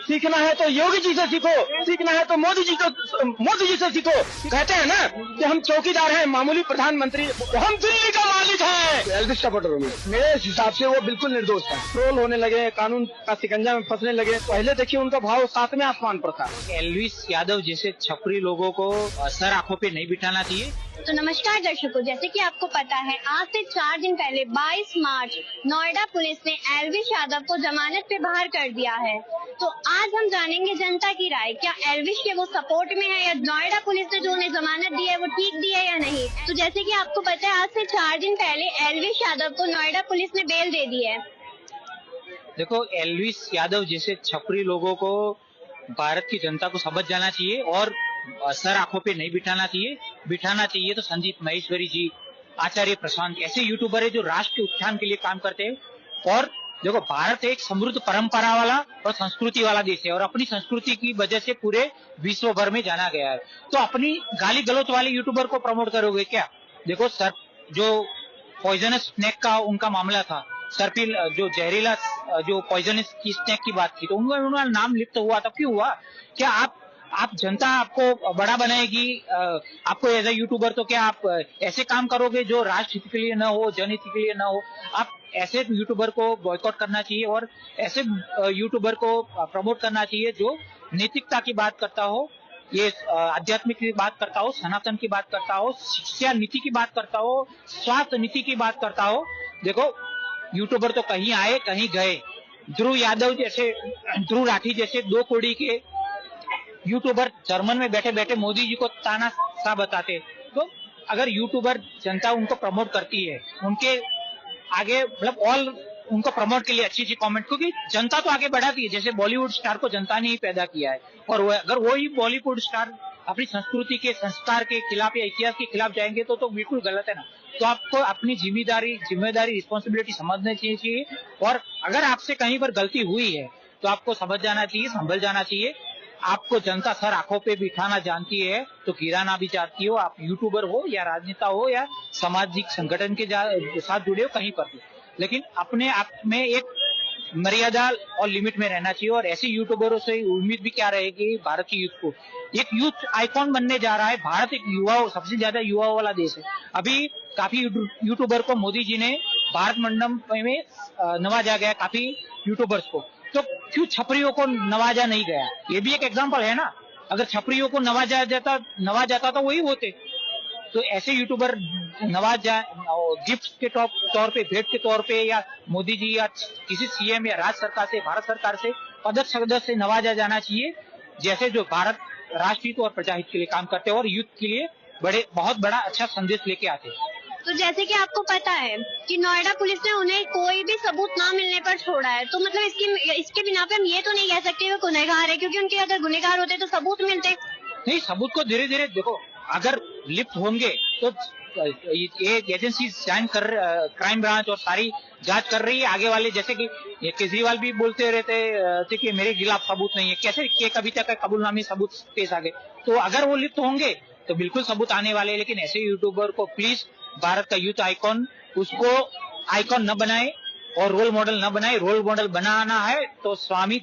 सीखना है तो योगी जी से सीखो, सीखना है तो मोदी जी से सीखो। कहते हैं ना कि हम चौकीदार हैं, मामूली प्रधानमंत्री, हम दिल्ली का मालिक है। एल्विस सपोर्टर हूँ। मेरे हिसाब से वो बिल्कुल निर्दोष था। ट्रोल होने लगे, कानून का शिकंजा में फंसने लगे। पहले देखिए उनका भाव 7वें आसमान पर था। एल्विस यादव जैसे छपरी लोगों को सर आंखों पे नहीं बिठाना चाहिए। तो नमस्कार दर्शकों, जैसे कि आपको पता है आज से 4 दिन पहले 22 मार्च नोएडा पुलिस ने एल्विस यादव को जमानत पे बाहर कर दिया है। तो आज हम जानेंगे जनता की राय, क्या एल्विस के वो सपोर्ट में है या नोएडा पुलिस ने जो उन्हें जमानत दी है वो ठीक दी है या नहीं। तो जैसे कि आपको पता है आज से 4 दिन पहले एल्विस यादव को नोएडा पुलिस ने बेल दे दी है। देखो, एल्विस यादव जैसे छपरी लोगों को भारत की जनता को समझ जाना चाहिए और सर आंखों पे नहीं बिठाना चाहिए तो संदीप माहेश्वरी जी, आचार्य प्रशांत ऐसे यूट्यूबर है जो राष्ट्र के उत्थान के लिए काम करते हैं। और देखो, भारत एक समृद्ध परंपरा वाला और संस्कृति वाला देश है और अपनी संस्कृति की वजह से पूरे विश्व भर में जाना गया है। तो अपनी गाली गलौज वाले यूट्यूबर को प्रमोट करोगे क्या। देखो सर, जो पॉइजनस स्नेक का उनका मामला था, सर्पिल जो जहरीला जो पॉइजनस की स्नेक की बात थी, तो उनका नाम लिप्त हुआ था। क्यों हुआ? क्या आप जनता आपको बड़ा बनाएगी आपको एज ए यूट्यूबर, तो क्या आप ऐसे काम करोगे जो राष्ट्र हित के लिए न हो, जनहित के लिए न हो। आप ऐसे यूट्यूबर को बॉयकॉट करना चाहिए और ऐसे यूट्यूबर को प्रमोट करना चाहिए जो नैतिकता की बात करता हो, ये आध्यात्मिक की बात करता हो, सनातन की बात करता हो, शिक्षा नीति की बात करता हो, स्वास्थ्य नीति की बात करता हो। देखो, यूट्यूबर तो कहीं आए कहीं गए। ध्रुव राठी जैसे 2 कौड़ी के यूट्यूबर जर्मन में बैठे बैठे मोदी जी को ताना सा बताते। तो अगर यूट्यूबर जनता उनको प्रमोट करती है, उनके आगे मतलब ऑल उनको प्रमोट के लिए अच्छी कमेंट, क्योंकि जनता तो आगे बढ़ाती है। जैसे बॉलीवुड स्टार को जनता ने ही पैदा किया है और अगर वही बॉलीवुड स्टार अपनी संस्कृति के संस्कार के खिलाफ या इतिहास के खिलाफ जाएंगे तो बिल्कुल गलत है ना। तो आपको अपनी जिम्मेदारी रिस्पॉन्सिबिलिटी समझना चाहिए और अगर आपसे कहीं पर गलती हुई है तो आपको समझ जाना चाहिए, संभल जाना चाहिए। आपको जनता सर आंखों पे बिठाना जानती है तो गिराना भी चाहती हो। आप यूट्यूबर हो या राजनेता हो या सामाजिक संगठन के साथ जुड़े हो, कहीं पर भी, लेकिन अपने आप में एक मर्यादा और लिमिट में रहना चाहिए। और ऐसे यूट्यूबरों से उम्मीद भी क्या रहेगी, भारत की यूथ को एक यूथ आइकॉन बनने जा रहा है। भारत एक सबसे ज्यादा युवाओं वाला देश है। अभी काफी यूट्यूबर को मोदी जी ने भारत मंडप में नवाजा गया, काफी यूट्यूबर्स को। तो क्यों छपरियों को नवाजा नहीं गया? ये भी एक एग्जाम्पल है ना। अगर छपरियों को नवाजा जाता तो वही होते। तो ऐसे यूट्यूबर नवाजा गिफ्ट के तौर पे, भेंट के तौर पे, या मोदी जी या किसी सीएम या राज्य सरकार से, भारत सरकार से पदक सदस्य से नवाजा जाना चाहिए, जैसे जो भारत राष्ट्रहित और प्रजाहित के लिए काम करते हैं और यूथ के लिए बहुत बड़ा अच्छा संदेश लेके आते हैं। तो जैसे कि आपको पता है कि नोएडा पुलिस ने उन्हें कोई भी सबूत ना मिलने पर छोड़ा है, तो मतलब इसके बिना पे हम ये तो नहीं कह सकते वो गुनहगार है, क्योंकि उनके अगर गुनहगार होते तो सबूत मिलते। नहीं, सबूत को धीरे धीरे देखो, अगर लिप्त होंगे तो ये एजेंसी ज्वाइन कर, क्राइम ब्रांच और सारी जांच कर रही है आगे वाले। जैसे कि केजरीवाल भी बोलते रहते थे कि मेरे खिलाफ सबूत नहीं है, कैसे कभी तक कबूलनामे सबूत पेश आ गए। तो अगर वो लिप्त होंगे तो बिल्कुल सबूत आने वाले हैं। लेकिन ऐसे यूट्यूबर को प्लीज भारत का यूथ आइकॉन, उसको आइकॉन न बनाए और रोल मॉडल न बनाए। रोल मॉडल बनाना है तो स्वामी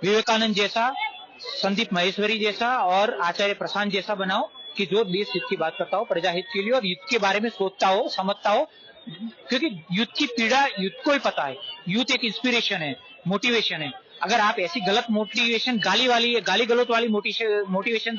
विवेकानंद जैसा, संदीप माहेश्वरी जैसा और आचार्य प्रशांत जैसा बनाओ, कि जो देश हित की बात करता हो, प्रजा हित के लिए, और युद्ध के बारे में सोचता हो, समझता हो। क्योंकि युद्ध की पीड़ा युद्ध को ही पता है। यूथ एक इंस्पिरेशन है, मोटिवेशन है। अगर आप ऐसी गलत मोटिवेशन, गाली गलौज वाली मोटिवेशन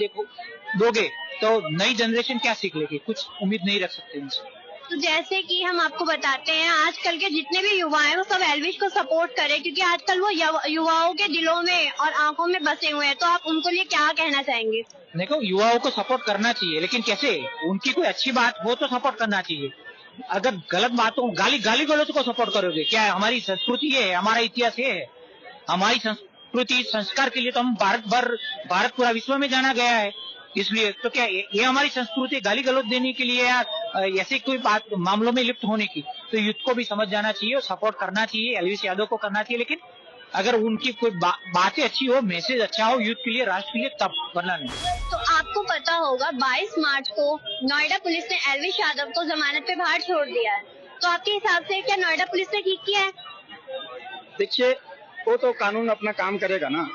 दोगे तो नई जनरेशन क्या सीख लेगी? कुछ उम्मीद नहीं रख सकते इनसे। तो जैसे कि हम आपको बताते हैं, आजकल के जितने भी युवा हैं वो सब एल्विस को सपोर्ट करें, क्योंकि आजकल वो युवाओं के दिलों में और आंखों में बसे हुए हैं। तो आप उनको लिए क्या कहना चाहेंगे? देखो, युवाओं को सपोर्ट करना चाहिए, लेकिन कैसे? उनकी कोई अच्छी बात हो तो सपोर्ट करना चाहिए। अगर गलत बातों, गाली गलौज को सपोर्ट करोगे, क्या हमारी संस्कृति है, हमारा इतिहास है, हमारी संस्कृति संस्कार के लिए तो हम भारत पूरा विश्व में जाना गया है। इसलिए तो क्या ये हमारी संस्कृति गाली गलौज देने के लिए या ऐसे कोई बात मामलों में लिप्त होने की? तो युद्ध को भी समझ जाना चाहिए और सपोर्ट करना चाहिए, एल्विस यादव को करना चाहिए। लेकिन अगर उनकी कोई बातें अच्छी हो, मैसेज अच्छा हो युद्ध के लिए, राष्ट्र के लिए, तब वरना नहीं। तो आपको पता होगा 22 मार्च को नोएडा पुलिस ने एल्विस यादव को जमानत पे बाहर छोड़ दिया है। तो आपके हिसाब से क्या नोएडा पुलिस ने ठीक किया है? देखिए, वो तो कानून अपना काम करेगा ना।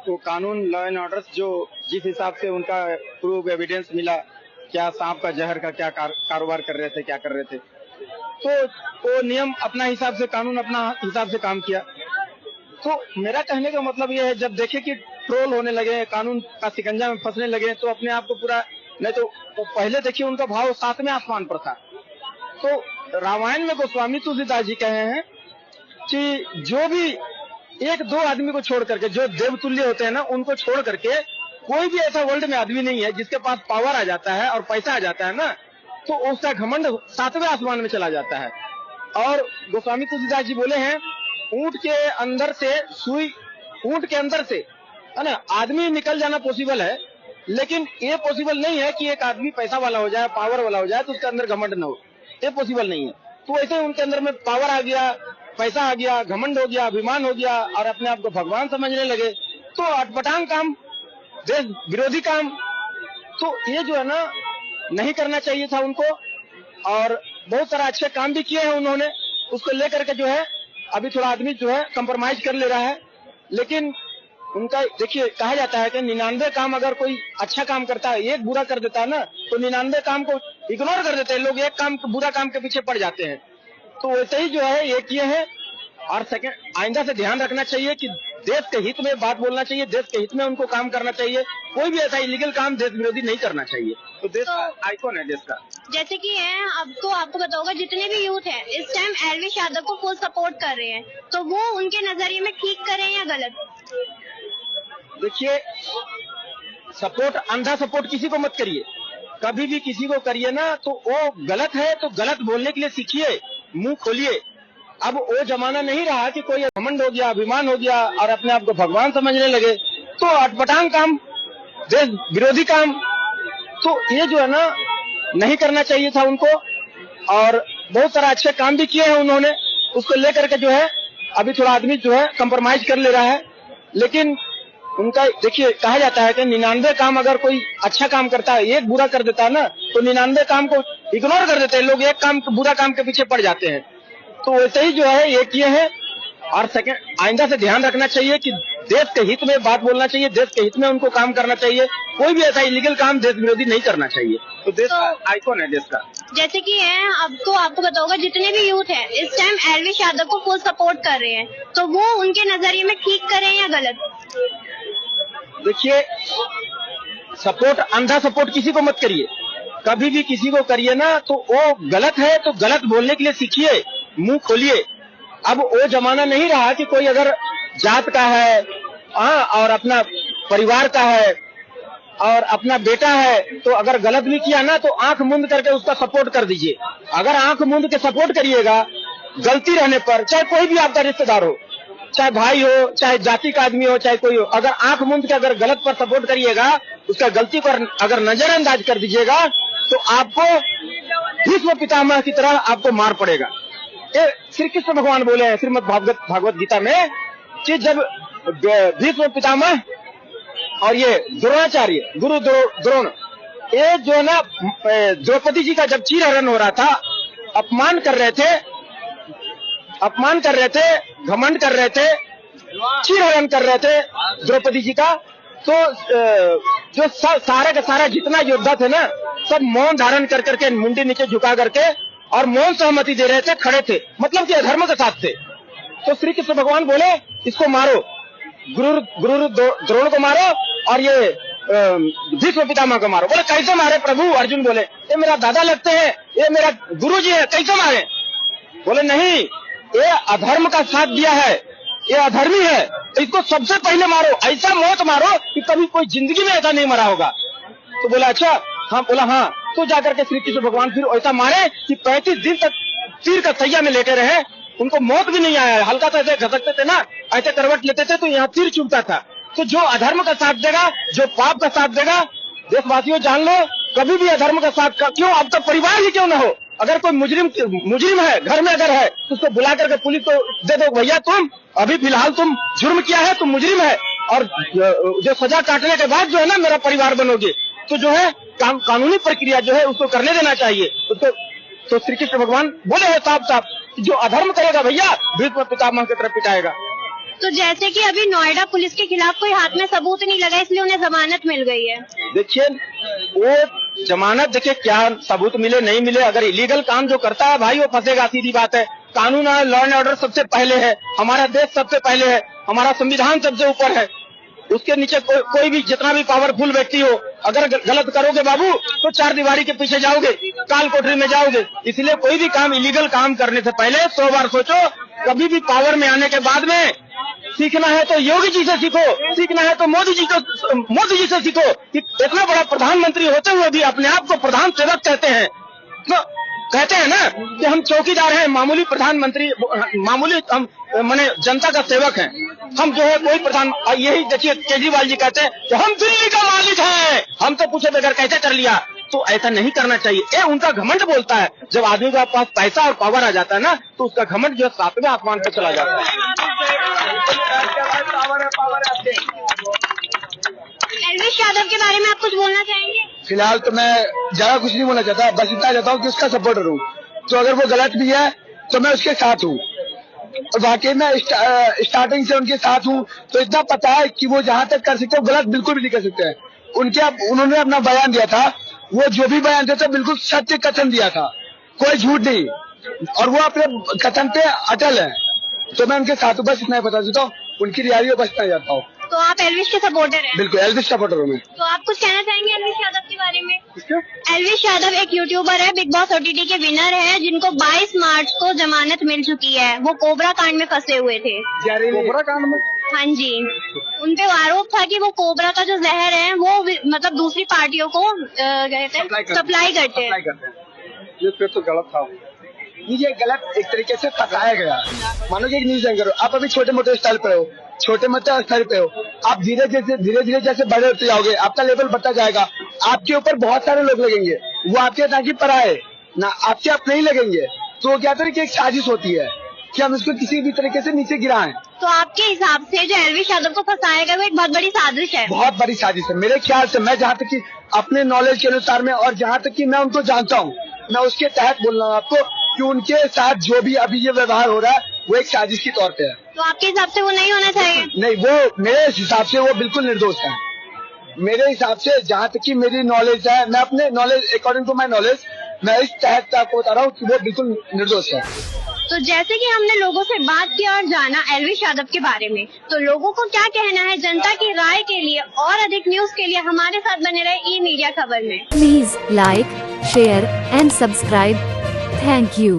तो कानून लॉ एंड ऑर्डर जो जिस हिसाब से उनका प्रूफ एविडेंस मिला, क्या सांप का जहर का क्या कारोबार कर रहे थे, क्या कर रहे थे, तो वो नियम अपना हिसाब से, कानून अपना हिसाब से काम किया। तो मेरा कहने का मतलब ये है, जब देखे कि ट्रोल होने लगे, कानून का शिकंजा में फंसने लगे, तो अपने आप को पूरा, नहीं तो पहले देखिए उनका भाव 7वें आसमान पर था। तो रामायण में गोस्वामी तुलसीदास जी कहे हैं कि जो भी एक दो आदमी को छोड़ करके, जो देवतुल्य होते हैं ना, उनको छोड़ करके कोई भी ऐसा वर्ल्ड में आदमी नहीं है जिसके पास पावर आ जाता है और पैसा आ जाता है ना, तो उसका घमंड 7वें आसमान में चला जाता है। और गोस्वामी तुलसीदास जी बोले हैं, ऊंट के अंदर से सुई, ऊंट के अंदर से है ना आदमी निकल जाना पॉसिबल है, लेकिन ये पॉसिबल नहीं है कि एक आदमी पैसा वाला हो जाए, पावर वाला हो जाए, तो उसके अंदर घमंड न हो। ये पॉसिबल नहीं है। तो ऐसे उनके अंदर में पावर आ गया, पैसा आ गया, घमंड हो गया, अभिमान हो गया, और अपने आप को भगवान समझने लगे। तो अटपटांग काम, देश विरोधी काम, तो ये जो है ना नहीं करना चाहिए था उनको। और बहुत सारा अच्छे काम भी किए हैं उन्होंने, उसको लेकर के जो है अभी थोड़ा आदमी जो है कंप्रोमाइज कर ले रहा है। लेकिन उनका देखिए, कहा जाता है कि 99 काम अगर कोई अच्छा काम करता है, एक बुरा कर देता है ना, तो 99 काम को इग्नोर कर देते हैं लोग, एक काम, बुरा काम के पीछे पड़ जाते हैं। तो वैसे ही जो है ये किए हैं। और सेकंड, आइंदा से ध्यान रखना चाहिए कि देश के हित में बात बोलना चाहिए, देश के हित में उनको काम करना चाहिए। कोई भी ऐसा इलीगल काम देश विरोधी नहीं करना चाहिए। तो देश का आइकॉन है देश का। जैसे कि है, अब तो आपको पता होगा जितने भी यूथ हैं इस टाइम एलविश यादव को फुल सपोर्ट कर रहे हैं, तो वो उनके नजरिए में ठीक कर रहे हैं या गलत? देखिए, सपोर्ट, अंधा सपोर्ट किसी को मत करिए। कभी भी किसी को करिए ना तो वो गलत है, तो गलत बोलने के लिए सीखिए, मुंह खोलिए। अब वो जमाना नहीं रहा कि कोई घमंड हो गया, अभिमान हो गया, और अपने आप को भगवान समझने लगे। तो अटपटांग काम, देश विरोधी काम, तो ये जो है ना नहीं करना चाहिए था उनको। और बहुत सारा अच्छे काम भी किए हैं उन्होंने, उसको लेकर के जो है अभी थोड़ा आदमी जो है कंप्रोमाइज कर ले रहा है। लेकिन उनका देखिए, कहा जाता है कि 99 काम अगर कोई अच्छा काम करता है, एक बुरा कर देता है ना, तो 99 काम को इग्नोर कर देते हैं लोग, एक काम, बुरा काम के पीछे पड़ जाते हैं। तो वैसे ही जो है ये किए हैं। और सेकंड, आइंदा से ध्यान रखना चाहिए कि देश के हित में बात बोलना चाहिए, देश के हित में उनको काम करना चाहिए। कोई भी ऐसा इलीगल काम देश विरोधी नहीं करना चाहिए। तो देश का आइकॉन है देश का। जैसे कि है, अब तो आपको पता होगा जितने भी यूथ हैं इस टाइम एलविश यादव को फुल सपोर्ट कर रहे हैं, तो वो उनके नजरिए में ठीक कर रहे हैं या गलत? देखिए, सपोर्ट, अंधा सपोर्ट किसी को मत करिए। कभी भी किसी को करिए ना तो वो गलत है, तो गलत बोलने के लिए सीखिए, मुंह खोलिए। अब वो जमाना नहीं रहा कि कोई अगर जात का है और अपना परिवार का है और अपना बेटा है, तो अगर गलत भी किया ना तो आंख मूंद करके उसका सपोर्ट कर दीजिए। अगर आंख मूंद के सपोर्ट करिएगा गलती रहने पर, चाहे कोई भी आपका रिश्तेदार हो, चाहे भाई हो, चाहे जाति का आदमी हो, चाहे कोई हो, अगर आंख मूंद के अगर गलत पर सपोर्ट करिएगा, उसका गलती पर अगर नजरअंदाज कर दीजिएगा, तो आपको भीष्म पितामह की तरह आपको मार पड़ेगा। ये श्री कृष्ण भगवान बोले हैं श्रीमद् भागवत गीता में कि जब भीष्म पितामह और ये द्रोणाचार्य, गुरु द्रोण, ये जो है ना द्रौपदी जी का जब चीरहरण हो रहा था, अपमान कर रहे थे, घमंड कर रहे थे, चीरहरण कर रहे थे द्रौपदी जी का, तो जो सारे का सारा जितना योद्धा थे ना, सब मौन धारण कर करके, मुंडी नीचे झुका करके और मौन सहमति दे रहे थे, खड़े थे, मतलब कि अधर्म के साथ थे। तो श्री कृष्ण भगवान बोले इसको मारो, गुरु द्रोण को मारो और ये भीष्म पितामह को मारो। बोले कैसे मारे प्रभु? अर्जुन बोले ये मेरा दादा लगते हैं, ये मेरा गुरु जी है, कैसे मारे? बोले नहीं, ये अधर्म का साथ दिया है, ये अधर्मी है, तो इसको सबसे पहले मारो, ऐसा मौत मारो कि कभी कोई जिंदगी में ऐसा नहीं मरा होगा। तो बोला अच्छा, हाँ। बोला हाँ। तो जाकर के श्री कृष्ण भगवान फिर ऐसा मारे कि 35 दिन तक तीर का सैया में लेटे रहे, उनको मौत भी नहीं आया। हल्का सा ऐसे घसकते थे ना, ऐसे करवट लेते थे तो यहाँ तीर चुभता था। तो जो अधर्म का साथ देगा, जो पाप का साथ देगा, देशवासियों जान लो, कभी भी अधर्म का साथ क्यों, अब तक परिवार ही क्यों न हो, अगर कोई मुजरिम है घर में अगर है तो उसको बुला करके पुलिस को दे दो, भैया तुम अभी फिलहाल तुम जुर्म किया है, तुम मुजरिम है, और जो सजा काटने के बाद जो है ना मेरा परिवार बनोगे, तो जो है कानूनी प्रक्रिया जो है उसको करने देना चाहिए उसको। तो श्री कृष्ण भगवान बोले है साफ साफ, जो अधर्म करेगा भैया भीष्म पितामह की तरफ पिटाएगा। तो जैसे कि अभी नोएडा पुलिस के खिलाफ कोई हाथ में सबूत नहीं लगा, इसलिए उन्हें जमानत मिल गई है। देखिए वो जमानत, देखिए क्या सबूत मिले नहीं मिले, अगर इलीगल काम जो करता है भाई वो फंसेगा, सीधी बात है। कानून और लॉ एंड ऑर्डर सबसे पहले है, हमारा देश सबसे पहले है, हमारा संविधान सबसे ऊपर है। उसके नीचे कोई भी जितना भी पावरफुल व्यक्ति हो, अगर गलत करोगे बाबू तो 4 दीवारी के पीछे जाओगे, काल कोठरी में जाओगे। इसलिए कोई भी काम इलीगल काम करने से पहले 100 बार सोचो। कभी भी पावर में आने के बाद में सीखना है तो योगी जी से सीखो, सीखना है तो मोदी जी से सीखो। कि इतना बड़ा प्रधानमंत्री होते हुए भी अपने आप को प्रधान सेवक कहते हैं। तो कहते हैं ना कि हम चौकीदार हैं, मामूली प्रधानमंत्री, मामूली हम माने जनता का सेवक हैं। हम जो है कोई प्रधान, यही देखिए केजरीवाल जी कहते हैं कि हम दिल्ली का मालिक हैं, हम तो पूछे बगैर कैसे कर लिया। तो ऐसा नहीं करना चाहिए, ये उनका घमंड बोलता है। जब आदमी के पास पैसा और पावर आ जाता है ना, तो उसका घमंड जो है 7वें आसमान पर चला जाता है। एलविश यादव के बारे में आप कुछ बोलना चाहेंगे? फिलहाल तो मैं ज्यादा कुछ नहीं बोलना चाहता, बस इतना चाहता हूँ कि उसका सपोर्टर हूँ। तो अगर वो गलत भी है तो मैं उसके साथ हूँ, और वाकई में स्टार्टिंग से उनके साथ हूँ। तो इतना पता है कि वो जहाँ तक कर सकते हैं, गलत बिल्कुल भी नहीं कर सकते हैं। उन्होंने अपना बयान दिया था, वो जो भी बयान दिया था बिल्कुल सत्य कथन दिया था, कोई झूठ नहीं, और वो अपने कथन पे अटल है। तो मैं उनके साथ हूँ, बस इतना ही बता देता हूँ। उनकी रिहाई बस इतना जाता हूँ। तो आप एलविश के सपोर्टर हैं? बिल्कुल एलविश सपोर्टर हूँ मैं। तो आप कुछ कहना चाहेंगे एलविश यादव के बारे में? एलविश यादव एक यूट्यूबर है, बिग बॉस OTT के विनर है, जिनको 22 मार्च को जमानत मिल चुकी है। वो कोबरा कांड में फंसे हुए थे। कोबरा कांड में? हाँ जी, उनपे आरोप था कि वो कोबरा का जो जहर है वो मतलब दूसरी पार्टियों को सप्लाई करते हैं। ये फिर तो गलत था। ये गलत एक तरीके से फंसाया गया। मानो कि एक न्यूज एंकर हो, आप अभी छोटे मोटे स्टाइल पे हो, छोटे मोटे स्तर पे हो, आप धीरे धीरे जैसे बड़े होते जाओगे, आपका लेवल बढ़ता जाएगा। आपके ऊपर बहुत सारे लोग लगेंगे, वो आपके ताकि पराए ना, आपके अपने ही लगेंगे। तो क्या तरीके एक साजिश होती है कि हम इसको किसी भी तरीके से नीचे गिराएं। तो आपके हिसाब से जो एलविश यादव को फंसाया गया वो एक बहुत बड़ी साजिश है? बहुत बड़ी साजिश है मेरे ख्याल से। मैं जहाँ तक कि अपने नॉलेज के अनुसार में, और जहाँ तक कि मैं उनको जानता हूँ, मैं उसके तहत बोल रहा हूँ आपको कि उनके साथ जो भी अभी ये व्यवहार हो रहा है वो एक साजिश के तौर पे है। तो आपके हिसाब से वो नहीं होना चाहिए? नहीं, वो मेरे हिसाब से वो बिल्कुल निर्दोष है। मेरे हिसाब से जहाँ तक कि मेरी नॉलेज है, मैं अपने knowledge according to my knowledge, मैं इस तहत आपको बता रहा हूँ कि वो बिल्कुल निर्दोष है। तो जैसे कि हमने लोगों से बात की और जाना एलविश यादव के बारे में, तो लोगों को क्या कहना है जनता की राय के लिए और अधिक न्यूज के लिए हमारे साथ बने रहे ई मीडिया खबर में। Please like, share and subscribe. Thank you.